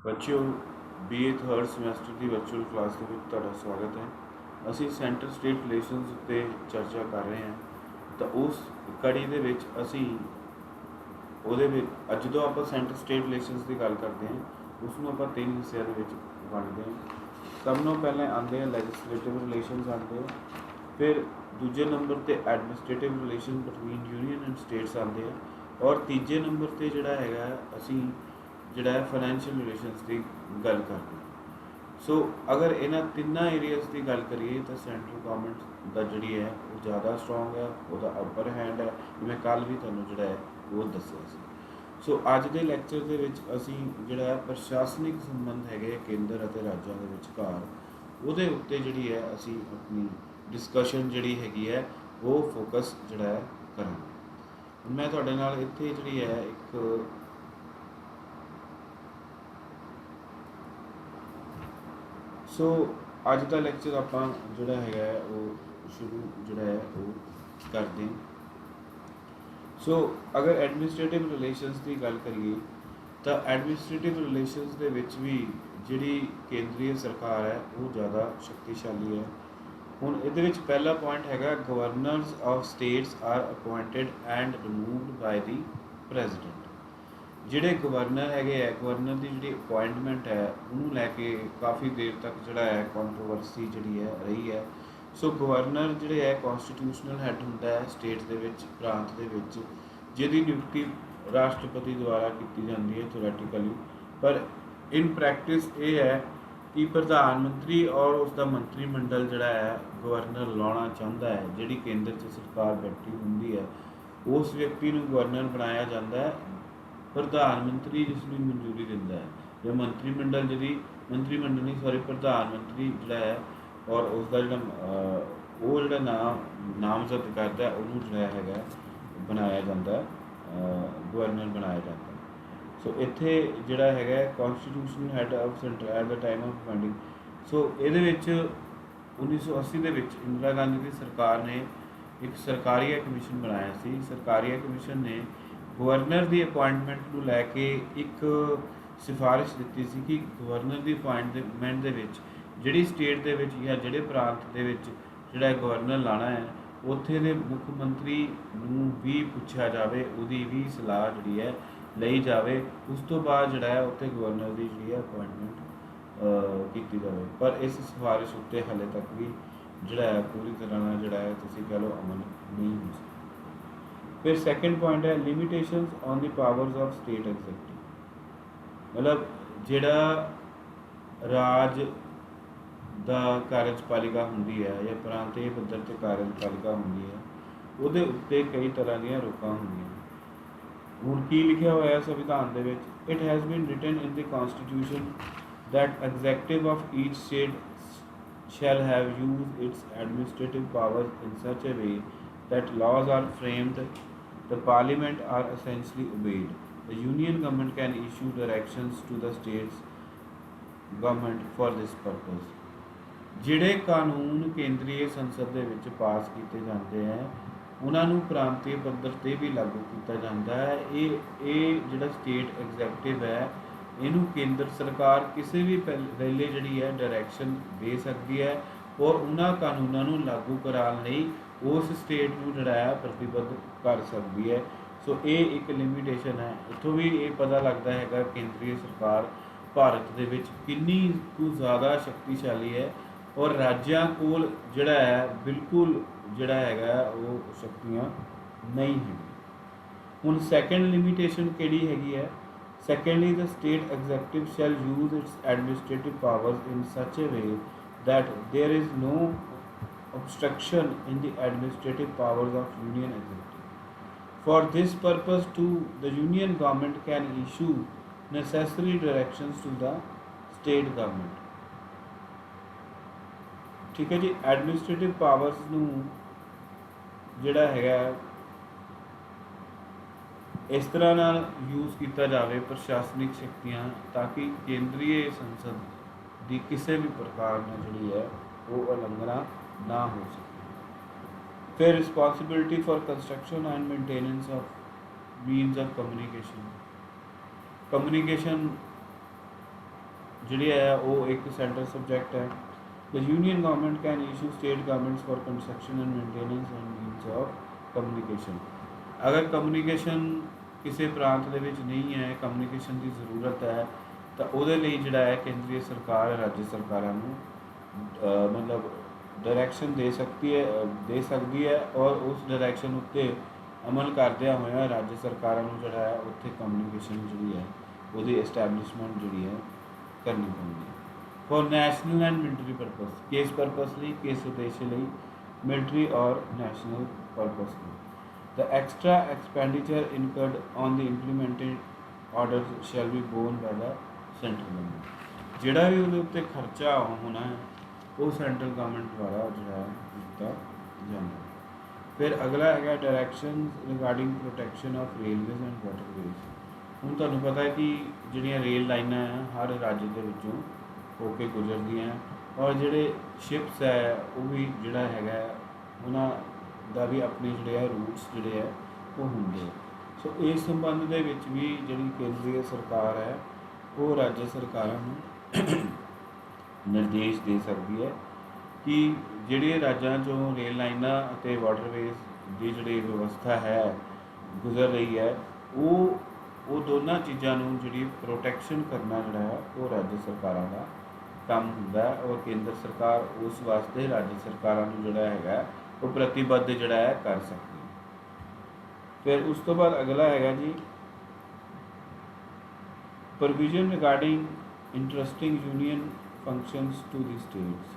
ਬੱਚਿਓ BA third semester ਦੀ virtual class ਦੇ ਵਿੱਚ ਤੁਹਾਡਾ ਸਵਾਗਤ ਹੈ। ਅਸੀਂ ਸੈਂਟਰ ਸਟੇਟ ਰਿਲੇਸ਼ਨਸ ਉੱਤੇ ਚਰਚਾ ਕਰ ਰਹੇ ਹਾਂ। ਤਾਂ ਉਸ ਕੜੀ ਦੇ ਵਿੱਚ ਅਸੀਂ ਉਹਦੇ ਵਿੱਚ ਜਦੋਂ ਆਪਾਂ ਸੈਂਟਰ ਸਟੇਟ ਰਿਲੇਸ਼ਨਸ ਦੀ ਗੱਲ ਕਰਦੇ ਹਾਂ, ਉਸ ਨੂੰ ਆਪਾਂ ਤਿੰਨ ਹਿੱਸਿਆਂ ਦੇ ਵਿੱਚ ਵੰਡਦੇ ਹਾਂ। ਸਭ ਨੂੰ ਪਹਿਲਾਂ ਆਉਂਦੇ ਆ ਲੈਜਿਸਲੇਟਿਵ ਰਿਲੇਸ਼ਨਸ ਆਉਂਦੇ ਆ, ਫਿਰ ਦੂਜੇ ਨੰਬਰ 'ਤੇ administrative relation between union and states ਆਉਂਦੇ ਆ, ਔਰ ਤੀਜੇ ਨੰਬਰ 'ਤੇ ਜਿਹੜਾ ਹੈਗਾ ਅਸੀਂ ਜਿਹੜਾ ਹੈ ਫਾਈਨੈਂਸ਼ੀਅਲ ਰਿਲੇਸ਼ਨਸ ਦੀ ਗੱਲ ਕਰਦੇ ਹਾਂ। ਸੋ ਅਗਰ ਇਹਨਾਂ ਤਿੰਨਾਂ ਏਰੀਆਜ਼ ਦੀ ਗੱਲ ਕਰੀਏ ਤਾਂ ਸੈਂਟਰਲ ਗੌਰਮੈਂਟ ਦਾ ਜਿਹੜੀ ਹੈ ਉਹ ਜ਼ਿਆਦਾ ਸਟਰੋਂਗ ਹੈ, ਉਹਦਾ ਅਪਰ ਹੈਂਡ ਹੈ, ਜਿਵੇਂ ਕੱਲ੍ਹ ਵੀ ਤੁਹਾਨੂੰ ਜਿਹੜਾ ਹੈ ਉਹ ਦੱਸਿਆ ਸੀ। ਸੋ ਅੱਜ ਦੇ ਲੈਕਚਰ ਦੇ ਵਿੱਚ ਅਸੀਂ ਜਿਹੜਾ ਹੈ ਪ੍ਰਸ਼ਾਸਨਿਕ ਸੰਬੰਧ ਹੈਗੇ ਕੇਂਦਰ ਅਤੇ ਰਾਜਾਂ ਦੇ ਵਿਚਕਾਰ, ਉਹਦੇ ਉੱਤੇ ਜਿਹੜੀ ਹੈ ਅਸੀਂ ਆਪਣੀ ਡਿਸਕਸ਼ਨ ਜਿਹੜੀ ਹੈਗੀ ਹੈ ਉਹ ਫੋਕਸ ਜਿਹੜਾ ਹੈ ਕਰਾਂਗੇ। ਮੈਂ ਤੁਹਾਡੇ ਨਾਲ ਇੱਥੇ ਜਿਹੜੀ ਹੈ ਇੱਕ ਸੋ ਅੱਜ ਦਾ ਲੈਕਚਰ ਆਪਾਂ ਜਿਹੜਾ ਹੈਗਾ ਉਹ ਸ਼ੁਰੂ ਜਿਹੜਾ ਹੈ ਉਹ ਕਰਦੇ ਹਾਂ। ਸੋ ਅਗਰ ਐਡਮਿਨਿਸਟ੍ਰੇਟਿਵ ਰਿਲੇਸ਼ਨਸ ਦੀ ਗੱਲ ਕਰੀਏ ਤਾਂ ਐਡਮਿਨਿਸਟ੍ਰੇਟਿਵ ਰਿਲੇਸ਼ਨਸ ਦੇ ਵਿੱਚ ਵੀ ਜਿਹੜੀ ਕੇਂਦਰੀ ਸਰਕਾਰ ਹੈ ਉਹ ਜ਼ਿਆਦਾ ਸ਼ਕਤੀਸ਼ਾਲੀ ਹੈ। ਹੁਣ ਇਹਦੇ ਵਿੱਚ ਪਹਿਲਾ ਪੁਆਇੰਟ ਹੈਗਾ governors of states are appointed and removed by the president. ਜਿਹੜੇ ਗਵਰਨਰ ਹੈਗੇ ਹੈ, ਗਵਰਨਰ ਦੀ ਜਿਹੜੀ ਅਪੁਆਇੰਟਮੈਂਟ ਹੈ ਉਹਨੂੰ ਲੈ ਕੇ ਕਾਫੀ ਦੇਰ ਤੱਕ ਜਿਹੜਾ ਹੈ ਕੰਟਰੋਵਰਸੀ ਜਿਹੜੀ ਹੈ ਰਹੀ ਹੈ। ਸੋ ਗਵਰਨਰ ਜਿਹੜੇ ਹੈ ਕੌਨਸਟੀਟਿਊਸ਼ਨਲ ਹੈੱਡ ਹੁੰਦਾ ਹੈ ਸਟੇਟ ਦੇ ਵਿੱਚ, ਪ੍ਰਾਂਤ ਦੇ ਵਿੱਚ, ਜਿਹਦੀ ਨਿਯੁਕਤੀ ਰਾਸ਼ਟਰਪਤੀ ਦੁਆਰਾ ਕੀਤੀ ਜਾਂਦੀ ਹੈ ਥਿਓਰੈਟੀਕਲੀ, ਪਰ ਇਨ ਪ੍ਰੈਕਟਿਸ ਇਹ ਹੈ ਕਿ ਪ੍ਰਧਾਨ ਮੰਤਰੀ ਔਰ ਉਸ ਦਾ ਮੰਤਰੀ ਮੰਡਲ ਜਿਹੜਾ ਹੈ ਗਵਰਨਰ ਲਾਉਣਾ ਚਾਹੁੰਦਾ ਹੈ। ਜਿਹੜੀ ਕੇਂਦਰ 'ਚ ਸਰਕਾਰ ਬੈਠੀ ਹੁੰਦੀ ਹੈ ਉਸ ਵਿਅਕਤੀ ਨੂੰ ਗਵਰਨਰ ਬਣਾਇਆ ਜਾਂਦਾ ਹੈ। ਪ੍ਰਧਾਨ ਮੰਤਰੀ ਜਿਸ ਨੂੰ ਮਨਜ਼ੂਰੀ ਦਿੰਦਾ ਹੈ, ਜਾਂ ਮੰਤਰੀ ਮੰਡਲ ਪ੍ਰਧਾਨ ਮੰਤਰੀ ਜਿਹੜਾ ਹੈ ਔਰ ਉਸ ਦਾ ਜਿਹੜਾ ਨਾਮਜ਼ਦ ਕਰਦਾ ਉਹਨੂੰ ਜਿਹੜਾ ਹੈਗਾ ਬਣਾਇਆ ਜਾਂਦਾ, ਗਵਰਨਰ ਬਣਾਇਆ ਜਾਂਦਾ। ਸੋ ਇੱਥੇ ਜਿਹੜਾ ਹੈਗਾ constitutional head of centre at the time of funding. So ਇਹਦੇ ਵਿੱਚ 1980 ਦੇ ਵਿੱਚ ਇੰਦਰਾ ਗਾਂਧੀ ਦੀ ਸਰਕਾਰ ਨੇ ਇੱਕ ਸਰਕਾਰੀਆ ਕਮਿਸ਼ਨ ਬਣਾਇਆ ਸੀ। ਸਰਕਾਰੀਆ ਕਮਿਸ਼ਨ ਨੇ ਗਵਰਨਰ ਦੀ ਅਪੁਆਇੰਟਮੈਂਟ ਨੂੰ ਲੈ ਕੇ ਇੱਕ ਸਿਫਾਰਿਸ਼ ਦਿੱਤੀ ਸੀ ਕਿ ਗਵਰਨਰ ਦੀ ਅਪੁਆਇੰਟਮੈਂਟ ਦੇ ਵਿੱਚ ਜਿਹੜੀ ਸਟੇਟ ਦੇ ਵਿੱਚ ਜਾਂ ਜਿਹੜੇ ਪ੍ਰਾਂਤ ਦੇ ਵਿੱਚ ਜਿਹੜਾ ਗਵਰਨਰ ਲਾਣਾ ਹੈ ਉੱਥੇ ਦੇ ਮੁੱਖ ਮੰਤਰੀ ਨੂੰ ਵੀ ਪੁੱਛਿਆ ਜਾਵੇ, ਉਹਦੀ ਵੀ ਸਲਾਹ ਜਿਹੜੀ ਹੈ ਲਈ ਜਾਵੇ। ਉਸ ਤੋਂ ਬਾਅਦ ਜਿਹੜਾ ਹੈ ਉੱਥੇ ਗਵਰਨਰ ਦੀ ਜਿਹੜੀ ਹੈ ਅਪੁਆਇੰਟਮੈਂਟ ਕੀਤੀ ਜਾਵੇ। ਪਰ ਇਸ ਸਿਫਾਰਿਸ਼ ਉੱਤੇ ਹਾਲੇ ਤੱਕ ਵੀ ਜਿਹੜਾ ਹੈ ਪੂਰੀ ਤਰ੍ਹਾਂ ਨਾਲ ਜਿਹੜਾ ਹੈ ਤੁਸੀਂ ਕਹਿ ਲਓ ਅਮਲ ਨਹੀਂ ਹੋ ਸਕਦਾ। ਫਿਰ ਸੈਕੰਡ ਪੁਆਇੰਟ ਹੈ limitations on the powers of state executive. ਮਤਲਬ ਜਿਹੜਾ ਰਾਜ ਦਾ ਕਾਰਜਪਾਲਿਕਾ ਹੁੰਦੀ ਹੈ ਜਾਂ ਪ੍ਰਾਂਤੀ ਪੱਧਰ 'ਤੇ ਕਾਰਜਪਾਲਿਕਾ ਹੁੰਦੀ ਹੈ, ਉਹਦੇ ਉੱਤੇ ਕਈ ਤਰ੍ਹਾਂ ਦੀਆਂ ਰੋਕਾਂ ਹੁੰਦੀਆਂ। ਹੁਣ ਕੀ ਲਿਖਿਆ ਹੋਇਆ ਸੰਵਿਧਾਨ ਦੇ ਵਿੱਚ? It has been written in the ਕੌਨਸਟੀਟਿਊਸ਼ਨ that executive of each state shall have used its administrative powers in such a way that laws are framed, the parliament are essentially obeyed. The union government can issue directions to the states government for this purpose. ਜਿਹੜੇ ਕਾਨੂੰਨ ਕੇਂਦਰੀ ਸੰਸਦ ਦੇ ਵਿੱਚ ਪਾਸ ਕੀਤੇ ਜਾਂਦੇ ਹੈ ਉਹਨਾਂ ਨੂੰ ਪ੍ਰਾਂਤੀ ਪੱਧਰ 'ਤੇ ਵੀ ਲਾਗੂ ਕੀਤਾ ਜਾਂਦਾ ਹੈ। ਇਹ ਜਿਹੜਾ ਸਟੇਟ ਐਗਜ਼ੈਕਟਿਵ ਹੈ ਇਹਨੂੰ ਕੇਂਦਰ ਸਰਕਾਰ ਕਿਸੇ ਵੀ ਵੇਲੇ ਜਿਹੜੀ ਹੈ ਡਾਇਰੈਕਸ਼ਨ ਦੇ ਸਕਦੀ ਹੈ ਔਰ ਉਹਨਾਂ ਕਾਨੂੰਨਾਂ ਨੂੰ ਲਾਗੂ ਕਰਾਉਣ ਲਈ ਉਸ ਸਟੇਟ ਨੂੰ ਜਿਹੜਾ ਹੈ ਪ੍ਰਤੀਬੱਧ ਕਰ ਸਕਦੀ ਹੈ। ਸੋ ਇਹ ਇੱਕ ਲਿਮਿਟੇਸ਼ਨ ਹੈ। ਇੱਥੋਂ ਵੀ ਇਹ ਪਤਾ ਲੱਗਦਾ ਹੈਗਾ ਕੇਂਦਰੀ ਸਰਕਾਰ ਭਾਰਤ ਦੇ ਵਿੱਚ ਕਿੰਨੀ ਕੁ ਜ਼ਿਆਦਾ ਸ਼ਕਤੀਸ਼ਾਲੀ ਹੈ ਔਰ ਰਾਜਾਂ ਕੋਲ ਜਿਹੜਾ ਹੈ ਬਿਲਕੁਲ ਜਿਹੜਾ ਹੈਗਾ ਉਹ ਸ਼ਕਤੀਆਂ ਨਹੀਂ ਹੈ। ਹੁਣ ਸੈਕੰਡ ਲਿਮਿਟੇਸ਼ਨ ਕਿਹੜੀ ਹੈਗੀ ਹੈ? Secondly, the state executive shall use its administrative powers in such a way that there is no obstruction in the administrative powers of union executive. For this purpose too, the union government can issue necessary directions to the state government. ठीक है जी। Administrative powers ਨੂੰ ਜਿਹੜਾ ਹੈਗਾ ਇਸ ਤਰ੍ਹਾਂ ਨਾਲ use ਕੀਤਾ ਜਾਵੇ ਪ੍ਰਸ਼ਾਸਨਿਕ ਸ਼ਕਤੀਆਂ, ਤਾਂ ਕਿ ਕੇਂਦਰੀ ਸੰਸਦ ਦੀ ਕਿਸੇ ਵੀ ਪ੍ਰਕਾਰ ਨਾਲ ਜਿਹੜੀ ਹੈ ਉਹ ਉਲੰਘਣਾ ਨਾ ਹੋ ਸਕੇ। ਫਿਰ responsibility for construction and maintenance of means of communication ਜਿਹੜੀ ਹੈ ਉਹ ਇੱਕ ਸੈਂਟਰਲ ਸਬਜੈਕਟ ਹੈ। The union government can issue state governments for construction and maintenance and means of communication। ਅਗਰ ਕਮਿਊਨੀਕੇਸ਼ਨ ਕਿਸੇ ਪ੍ਰਾਂਤ ਦੇ ਵਿੱਚ ਨਹੀਂ ਹੈ, ਕਮਿਊਨੀਕੇਸ਼ਨ ਦੀ ਜ਼ਰੂਰਤ ਹੈ, ਤਾਂ ਉਹਦੇ ਲਈ ਜਿਹੜਾ ਹੈ ਕੇਂਦਰੀ ਸਰਕਾਰ ਰਾਜ ਸਰਕਾਰਾਂ ਨੂੰ ਮਤਲਬ ਡਾਇਰੈਕਸ਼ਨ ਦੇ ਸਕਦੀ ਹੈ ਔਰ ਉਸ ਡਾਇਰੈਕਸ਼ਨ ਉੱਤੇ ਅਮਲ ਕਰਦਿਆਂ ਹੋਇਆ ਰਾਜ ਸਰਕਾਰਾਂ ਨੂੰ ਜਿਹੜਾ ਹੈ ਉੱਥੇ ਕਮਿਊਨੀਕੇਸ਼ਨ ਜਿਹੜੀ ਹੈ ਉਹਦੀ ਐਸਟੈਬਲਿਸ਼ਮੈਂਟ ਜਿਹੜੀ ਹੈ ਕਰਨੀ ਪੈਂਦੀ ਹੈ। For national and military purpose, ਕਿਸ ਪਰਪਸ ਲਈ, ਕਿਸ ਉਦੇਸ਼ ਲਈ, ਮਿਲਟਰੀ ਔਰ ਨੈਸ਼ਨਲ ਪਰਪਸ ਲਈ। The extra expenditure incurred on the implemented orders shall be borne by the central government। ਜਿਹੜਾ ਵੀ ਉਹਦੇ ਉੱਤੇ ਖਰਚਾ ਹੋਣਾ ਹੈ ਉਹ ਸੈਂਟਰਲ ਗਵਰਨਮੈਂਟ ਦੁਆਰਾ ਜਿਹੜਾ ਹੈ ਦਿੱਤਾ ਜਾਂਦਾ। ਫਿਰ ਅਗਲਾ ਹੈਗਾ directions regarding protection of railways and waterways. ਹੁਣ ਤੁਹਾਨੂੰ ਪਤਾ ਹੈ ਕਿ ਜਿਹੜੀਆਂ ਰੇਲ ਲਾਈਨਾਂ ਹੈ ਹਰ ਰਾਜ ਦੇ ਵਿੱਚੋਂ ਹੋ ਕੇ ਗੁਜ਼ਰਦੀਆਂ ਔਰ ਜਿਹੜੇ ਸ਼ਿਪਸ ਹੈ ਉਹ ਵੀ ਜਿਹੜਾ ਹੈਗਾ ਉਹਨਾਂ ਦਾ ਵੀ ਆਪਣੇ ਜਿਹੜੇ ਹੈ ਰੂਟਸ ਜਿਹੜੇ ਹੈ ਉਹ ਹੁੰਦੇ ਆ। ਸੋ ਇਸ ਸੰਬੰਧ ਦੇ ਵਿੱਚ ਵੀ ਜਿਹੜੀ ਕੇਂਦਰੀ ਸਰਕਾਰ ਹੈ ਉਹ ਰਾਜ ਸਰਕਾਰਾਂ ਨੂੰ ਨਿਰਦੇਸ਼ ਦੇ ਸਕਦੀ ਹੈ ਕਿ ਜਿਹੜੇ ਰਾਜਾਂ 'ਚੋਂ ਰੇਲ ਲਾਈਨਾਂ ਅਤੇ ਵਾਟਰਵੇਜ਼ ਦੀ ਜਿਹੜੀ ਵਿਵਸਥਾ ਹੈ ਗੁਜ਼ਰ ਰਹੀ ਹੈ ਉਹ ਦੋਨਾਂ ਚੀਜ਼ਾਂ ਨੂੰ ਜਿਹੜੀ ਪ੍ਰੋਟੈਕਸ਼ਨ ਕਰਨਾ ਜਿਹੜਾ ਹੈ ਉਹ ਰਾਜ ਸਰਕਾਰਾਂ ਦਾ ਕੰਮ ਹੁੰਦਾ ਹੈ ਔਰ ਕੇਂਦਰ ਸਰਕਾਰ ਉਸ ਵਾਸਤੇ ਰਾਜ ਸਰਕਾਰਾਂ ਨੂੰ ਜਿਹੜਾ ਹੈਗਾ ਉਹ ਪ੍ਰਤੀਬੱਧ ਜਿਹੜਾ ਹੈ ਕਰ ਸਕਦੀ ਹੈ। ਫਿਰ ਉਸ ਤੋਂ ਬਾਅਦ ਅਗਲਾ ਹੈਗਾ ਜੀ provision regarding interesting union functions to the states।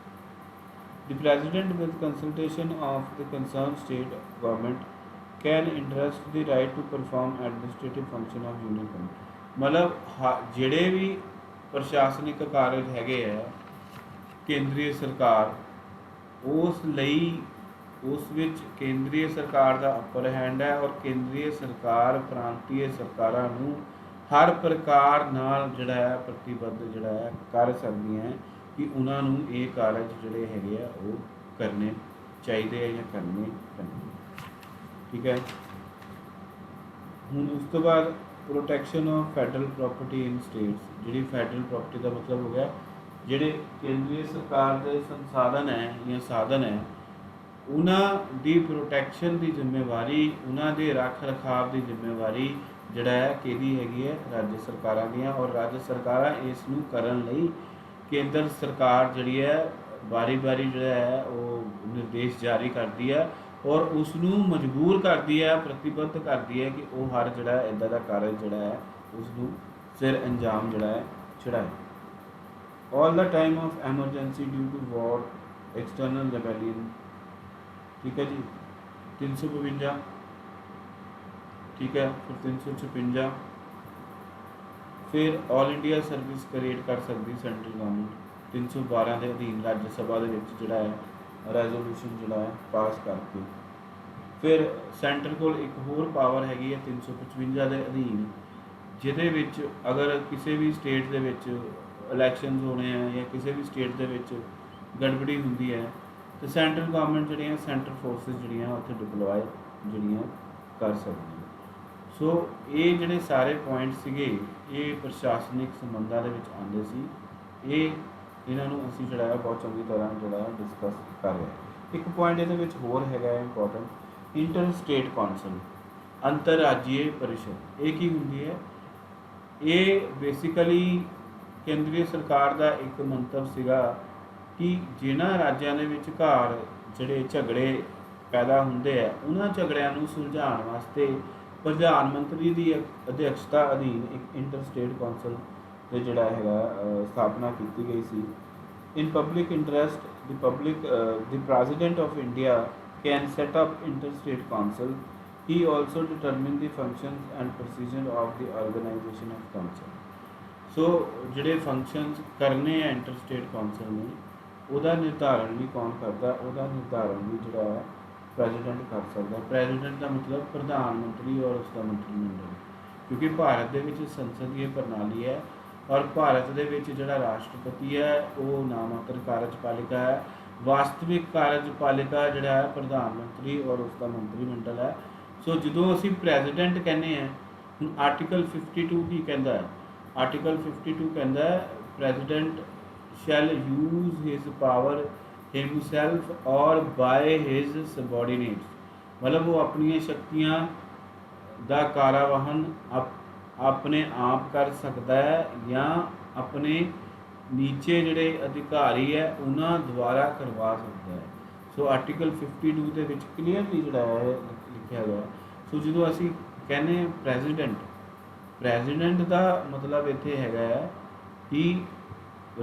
The president with consultation of the concerned state government can interest the right to perform administrative function of union government। ਮਤਲਬ ਜਿਹੜੇ ਵੀ ਪ੍ਰਸ਼ਾਸਨਿਕ ਕਾਰਜ ਹੈਗੇ ਹੈ ਕੇਂਦਰੀ ਸਰਕਾਰ ਉਸ ਲਈ ਉਸ ਵਿੱਚ ਕੇਂਦਰੀ ਸਰਕਾਰ ਦਾ ਅਪਰ ਹੈਂਡ ਹੈ ਔਰ ਕੇਂਦਰੀ ਸਰਕਾਰ ਪ੍ਰਾਂਤੀय ਸਰਕਾਰਾਂ ਨੂੰ ਹਰ ਪ੍ਰਕਾਰ ਨਾਲ ਜਿਹੜਾ ਹੈ ਪ੍ਰਤੀਬੱਧ ਜਿਹੜਾ ਹੈ ਕਰ ਸਕਦੀਆਂ ਹੈ ਕਿ ਉਹਨਾਂ ਨੂੰ ਇਹ ਕਾਰਜ ਜਿਹੜੇ ਹੈਗੇ ਆ ਉਹ ਕਰਨੇ ਚਾਹੀਦੇ ਆ ਜਾਂ ਕਰਨੇ ਪੈਂਦੇ। ਠੀਕ ਹੈ। ਹੁਣ ਉਸ ਤੋਂ ਬਾਅਦ protection of federal property in states. ਜਿਹੜੀ ਫੈਡਰਲ ਪ੍ਰਾਪਰਟੀ ਦਾ ਮਤਲਬ ਹੋ ਗਿਆ ਜਿਹੜੇ ਕੇਂਦਰੀ ਸਰਕਾਰ ਦੇ ਸੰਸਾਧਨ ਹੈ ਜਾਂ ਸਾਧਨ ਹੈ ਉਹਨਾਂ ਦੀ ਪ੍ਰੋਟੈਕਸ਼ਨ ਦੀ ਜ਼ਿੰਮੇਵਾਰੀ, ਉਹਨਾਂ ਦੇ ਰੱਖ ਰਖਾਵ ਦੀ ਜ਼ਿੰਮੇਵਾਰੀ ਜਿਹੜਾ ਹੈ ਕਿਹਦੀ ਹੈਗੀ ਹੈ ਰਾਜ ਸਰਕਾਰਾਂ ਦੀਆਂ ਔਰ ਰਾਜ ਸਰਕਾਰਾਂ ਇਸ ਨੂੰ ਕਰਨ ਲਈ ਕੇਂਦਰ ਸਰਕਾਰ ਜਿਹੜੀ ਹੈ ਵਾਰੀ-ਵਾਰੀ ਜਿਹੜਾ ਹੈ ਉਹ ਨਿਰਦੇਸ਼ ਜਾਰੀ ਕਰਦੀ ਹੈ ਔਰ ਉਸ ਨੂੰ ਮਜਬੂਰ ਕਰਦੀ ਹੈ, ਪ੍ਰਤੀਬੱਧ ਕਰਦੀ ਹੈ ਕਿ ਉਹ ਹਰ ਜਿਹੜਾ ਇੱਦਾਂ ਦਾ ਕਾਰਜ ਜਿਹੜਾ ਹੈ ਉਸ ਨੂੰ ਸਿਰ ਅੰਜਾਮ ਜਿਹੜਾ ਹੈ ਚੜਾਏ। All the time of emergency due to war, external rebellion. ਠੀਕ ਹੈ ਜੀ। 352 ਠੀਕ ਹੈ। ਫਿਰ 356 ਫਿਰ ਆਲ ਇੰਡੀਆ ਸਰਵਿਸ ਕ੍ਰੀਏਟ ਕਰ ਸਕਦੀ ਸੈਂਟਰਲ ਗਵਰਨਮੈਂਟ 312 ਦੇ ਅਧੀਨ ਰਾਜ ਸਭਾ ਦੇ ਵਿੱਚ ਜਿਹੜਾ ਹੈ ਰੈਜ਼ੋਲੂਸ਼ਨ ਜਿਹੜਾ ਹੈ ਪਾਸ ਕਰਕੇ। ਫਿਰ ਸੈਂਟਰ ਕੋਲ ਇੱਕ ਹੋਰ ਪਾਵਰ ਹੈਗੀ ਹੈ 355 ਦੇ ਅਧੀਨ ਜਿਹਦੇ ਵਿੱਚ ਅਗਰ ਕਿਸੇ ਵੀ ਸਟੇਟ ਦੇ ਵਿੱਚ ਇਲੈਕਸ਼ਨਸ ਹੋਣੇ ਆ ਜਾਂ ਕਿਸੇ ਵੀ ਸਟੇਟ ਦੇ ਵਿੱਚ ਗੜਬੜੀ ਹੁੰਦੀ ਹੈ ਤੇ ਸੈਂਟਰਲ ਗਵਰਨਮੈਂਟ ਜਿਹੜੀਆਂ ਸੈਂਟਰ ਫੋਰਸਿਸ ਜਿਹੜੀਆਂ ਉੱਥੇ ਡਿਪਲੋਏ ਜਿਹੜੀਆਂ ਕਰ ਸਕਦੀ ਹੈ। ਸੋ ਇਹ ਜਿਹੜੇ ਸਾਰੇ ਪੁਆਇੰਟ ਸੀਗੇ ਇਹ ਪ੍ਰਸ਼ਾਸਨਿਕ ਸੰਬੰਧਾਂ ਦੇ ਵਿੱਚ ਆਉਂਦੇ ਸੀ। ਇਹਨਾਂ ਨੂੰ ਅਸੀਂ ਜਿਹੜਾ ਹੈ ਬਹੁਤ ਚੰਗੀ ਤਰ੍ਹਾਂ ਜਿਹੜਾ ਡਿਸਕਸ ਕਰ ਰਹੇ ਹਾਂ। ਇੱਕ ਪੁਆਇੰਟ ਇਹਦੇ ਵਿੱਚ ਹੋਰ ਹੈਗਾ ਇੰਪੋਰਟੈਂਟ, ਇੰਟਰ ਸਟੇਟ ਕੌਂਸਲ, ਅੰਤਰਰਾਜੀ ਪਰਿਸ਼ਦ। ਇਹ ਕੀ ਹੁੰਦੀ ਹੈ? ਇਹ ਬੇਸਿਕਲੀ ਕੇਂਦਰੀ ਸਰਕਾਰ ਦਾ ਇੱਕ ਮੰਤਵ ਸੀਗਾ ਕਿ ਜਿਨ੍ਹਾਂ ਰਾਜਾਂ ਦੇ ਵਿਚਕਾਰ ਜਿਹੜੇ ਝਗੜੇ ਪੈਦਾ ਹੁੰਦੇ ਆ ਉਹਨਾਂ ਝਗੜਿਆਂ ਨੂੰ ਸੁਲਝਾਉਣ ਵਾਸਤੇ ਪ੍ਰਧਾਨ ਮੰਤਰੀ ਦੀ ਅਧਿਕਸ਼ਤਾ ਅਧੀਨ ਇੱਕ ਇੰਟਰ ਸਟੇਟ ਕੌਂਸਲ ਦੇ ਜਿਹੜਾ ਹੈਗਾ ਸਥਾਪਨਾ ਕੀਤੀ ਗਈ ਸੀ। In public interest the president of India can set up interstate council। He also determine the functions and procedure of the organization of council। ਸੋ ਜਿਹੜੇ ਫੰਕਸ਼ਨਸ ਕਰਨੇ ਆ ਇੰਟਰ ਸਟੇਟ ਕੌਂਸਲ ਨੇ ਉਹਦਾ ਨਿਰਧਾਰਨ ਵੀ ਕੌਣ ਕਰਦਾ? ਉਹਦਾ ਨਿਰਧਾਰਨ ਵੀ ਜਿਹੜਾ ਹੈ ਪ੍ਰੈਜ਼ੀਡੈਂਟ ਕਰ ਸਕਦਾ। ਪ੍ਰੈਜ਼ੀਡੈਂਟ ਦਾ ਮਤਲਬ ਪ੍ਰਧਾਨ ਮੰਤਰੀ ਔਰ ਉਸ ਦਾ ਮੰਤਰੀ ਮੰਡਲ, ਕਿਉਂਕਿ ਭਾਰਤ ਦੇ ਵਿੱਚ ਸੰਸਦੀय ਪ੍ਰਣਾਲੀ ਹੈ ਔਰ ਭਾਰਤ ਦੇ ਵਿੱਚ ਜਿਹੜਾ ਰਾਸ਼ਟਰਪਤੀ ਹੈ ਉਹ ਨਾਮਾਤਰ ਕਾਰਜਪਾਲਿਕਾ ਹੈ। ਵਾਸਤਵਿਕ ਕਾਰਜਪਾਲਿਕਾ ਜਿਹੜਾ ਹੈ ਪ੍ਰਧਾਨ ਮੰਤਰੀ ਔਰ ਉਸ ਦਾ ਮੰਤਰੀ ਮੰਡਲ ਹੈ। ਸੋ ਜਦੋਂ ਅਸੀਂ ਪ੍ਰੈਜ਼ੀਡੈਂਟ ਕਹਿੰਦੇ ਹਾਂ, ਹੁਣ ਆਰਟੀਕਲ 52 ਕੀ ਕਹਿੰਦਾ ਹੈ? ਆਰਟੀਕਲ 52 ਕਹਿੰਦਾ ਹੈ president shall use his power himself or by his subordinates, मतलब वो अपनी शक्तियाँ ਦਾ ਕਾਰਵਾਹਨ ਆਪਣੇ ਆਪ ਕਰ ਸਕਦਾ ਹੈ ਜਾਂ ਆਪਣੇ ਨੀਚੇ ਜਿਹੜੇ ਅਧਿਕਾਰੀ ਹੈ ਉਹਨਾਂ ਦੁਆਰਾ ਕਰਵਾ ਸਕਦਾ ਹੈ। ਸੋ ਆਰਟੀਕਲ 52 ਦੇ ਵਿੱਚ ਕਲੀਅਰਲੀ ਜਿਹੜਾ ਹੈ ਲਿਖਿਆ ਗਿਆ। ਸੋ ਜਦੋਂ ਅਸੀਂ ਕਹਿੰਦੇ ਹਾਂ ਪ੍ਰੈਜ਼ੀਡੈਂਟ ਦਾ ਮਤਲਬ ਇੱਥੇ ਹੈਗਾ ਹੈ ਕਿ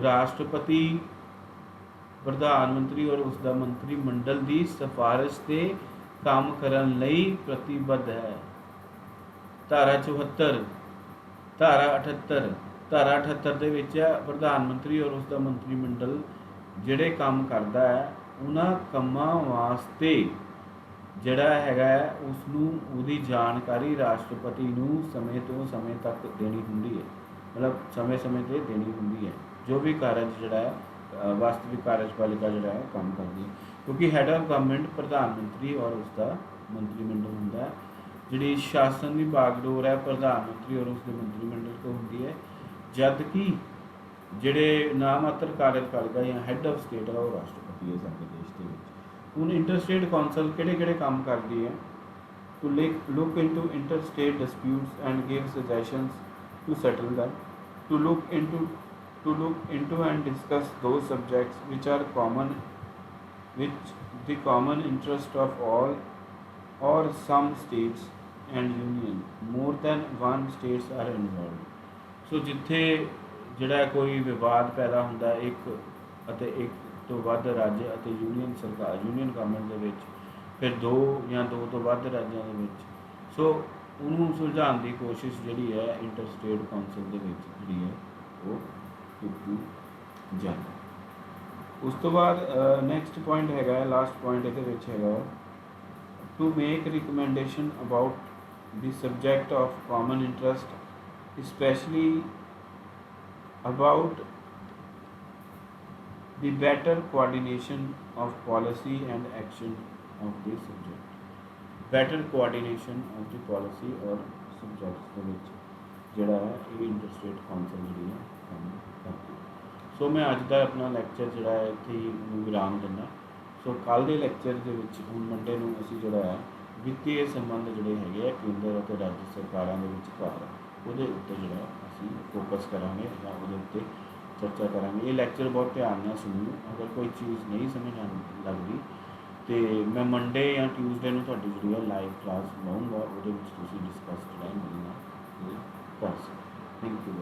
ਰਾਸ਼ਟਰਪਤੀ ਪ੍ਰਧਾਨ ਮੰਤਰੀ ਔਰ ਉਸ ਦਾ ਮੰਤਰੀ ਮੰਡਲ ਦੀ ਸਿਫਾਰਿਸ਼ 'ਤੇ ਕੰਮ ਕਰਨ ਲਈ ਪ੍ਰਤੀਬੱਧ ਹੈ। ਧਾਰਾ 74 ਧਾਰਾ 78 ਧਾਰਾ 78 ਦੇ ਵਿੱਚ ਪ੍ਰਧਾਨ ਮੰਤਰੀ ਔਰ ਉਸ ਦਾ ਮੰਤਰੀ ਮੰਡਲ ਜਿਹੜੇ ਕੰਮ ਕਰਦਾ ਹੈ ਉਹਨਾਂ ਕੰਮਾਂ ਵਾਸਤੇ ਜਿਹੜਾ ਹੈਗਾ ਉਸ ਨੂੰ ਉਹਦੀ ਜਾਣਕਾਰੀ ਰਾਸ਼ਟਰਪਤੀ ਨੂੰ ਸਮੇਂ ਤੋਂ ਸਮੇਂ ਤੱਕ ਦੇਣੀ ਹੁੰਦੀ ਹੈ, ਮਤਲਬ ਸਮੇਂ-ਸਮੇਂ 'ਤੇ ਦੇਣੀ ਹੁੰਦੀ ਹੈ। ਜੋ ਵੀ ਕਾਰਜ ਜਿਹੜਾ ਹੈ ਵਾਸਤਵਿਕ ਕਾਰਜਪਾਲਿਕਾ ਜਿਹੜਾ ਹੈ ਕੰਮ ਕਰਦੀ ਹੈ, ਕਿਉਂਕਿ ਹੈਡ ਆਫ ਗਵਰਨਮੈਂਟ ਪ੍ਰਧਾਨ ਮੰਤਰੀ ਔਰ ਉਸ ਦਾ ਮੰਤਰੀ ਮੰਡਲ ਹੁੰਦਾ ਹੈ। ਜਿਹੜੀ ਸ਼ਾਸਨ ਦੀ ਬਾਗਡੋਰ ਹੈ ਪ੍ਰਧਾਨ ਮੰਤਰੀ ਔਰ ਉਸ ਦੇ ਮੰਤਰੀ ਮੰਡਲ ਤੋਂ ਹੁੰਦੀ ਹੈ, ਜਦ ਕਿ ਜਿਹੜੇ ਨਾਮਾਤਰ ਕਾਰਜਪਾਲਿਕਾ ਜਾਂ ਹੈੱਡ ਆਫ ਸਟੇਟ ਹੈ ਉਹ ਰਾਸ਼ਟਰਪਤੀ ਹੈ ਸਾਡੇ ਦੇਸ਼ ਦੇ ਵਿੱਚ। ਹੁਣ ਇੰਟਰਸਟੇਟ ਕੌਂਸਲ ਕਿਹੜੇ ਕੰਮ ਕਰਦੀ ਹੈ? To look into interstate disputes and give suggestions to settle them, to look into and discuss those subjects which are common, which the common interest of all or some states and union, more than one states are involved। ਸੋ ਜਿੱਥੇ ਜਿਹੜਾ ਕੋਈ ਵਿਵਾਦ ਪੈਦਾ ਹੁੰਦਾ ਇੱਕ ਅਤੇ ਇੱਕ ਤੋਂ ਵੱਧ ਰਾਜ ਅਤੇ ਯੂਨੀਅਨ ਸਰਕਾਰ ਯੂਨੀਅਨ ਗਵਰਨਮੈਂਟ ਦੇ ਵਿੱਚ, ਫਿਰ ਦੋ ਜਾਂ ਦੋ ਤੋਂ ਵੱਧ ਰਾਜਾਂ ਦੇ ਵਿੱਚ, ਸੋ ਉਹਨੂੰ ਸੁਲਝਾਉਣ ਦੀ ਕੋਸ਼ਿਸ਼ ਜਿਹੜੀ ਹੈ ਇੰਟਰਸਟੇਟ ਕੌਂਸਲ ਦੇ ਵਿੱਚ ਜਿਹੜੀ ਹੈ ਉਹ ਕੀਤੀ ਜਾਂਦੀ। ਉਸ ਤੋਂ ਬਾਅਦ ਨੈਕਸਟ ਪੁਆਇੰਟ ਹੈਗਾ, ਲਾਸਟ ਪੁਆਇੰਟ ਇਹਦੇ ਵਿੱਚ ਹੈਗਾ to make recommendation about the subject of common interest, especially about the better coordination of policy and action of the subject, better coordination of the policy or subjects ਦੇ ਵਿੱਚ ਜਿਹੜਾ ਹੈ ਇਹ interstate council ਜਿਹੜੀ ਹੈ ਕੰਮ ਕਰਦੀ ਹੈ। ਸੋ ਮੈਂ ਅੱਜ ਦਾ ਆਪਣਾ ਲੈਕਚਰ ਜਿਹੜਾ ਹੈ ਇੱਥੇ ਹੀ ਵਿਰਾਮ ਦਿੰਦਾ। ਸੋ ਕੱਲ੍ਹ ਦੇ ਲੈਕਚਰ ਦੇ ਵਿੱਚ ਹੁਣ ਮੰਡੇ ਨੂੰ ਅਸੀਂ ਜਿਹੜਾ ਹੈ ਵਿੱਤੀ ਸੰਬੰਧ ਜਿਹੜੇ ਹੈਗੇ ਆ ਕੇਂਦਰ ਅਤੇ ਰਾਜ ਸਰਕਾਰਾਂ ਦੇ ਵਿਚਕਾਰ ਉਹਦੇ ਉੱਤੇ ਜਿਹੜਾ ਅਸੀਂ ਫੋਕਸ ਕਰਾਂਗੇ ਜਾਂ ਉਹਦੇ ਉੱਤੇ ਚਰਚਾ ਕਰਾਂਗੇ। ਇਹ ਲੈਕਚਰ ਬਹੁਤ ਧਿਆਨ ਨਾਲ ਸੁਣਿਓ। ਅਗਰ ਕੋਈ ਚੀਜ਼ ਨਹੀਂ ਸਮਝ ਲੱਗਦੀ ਤੇ ਮੈਂ ਮੰਡੇ ਜਾਂ ਟਿਊਜ਼ਡੇ ਨੂੰ ਤੁਹਾਡੀ ਜਿਹੜੀ ਹੈ ਲਾਈਵ ਕਲਾਸ ਲਾਊਂਗਾ, ਉਹਦੇ ਵਿੱਚ ਤੁਸੀਂ ਡਿਸਕਸ ਜਿਹੜਾ ਮੇਰੇ ਨਾਲ ਕਰ ਸਕਦੇ। Thank you.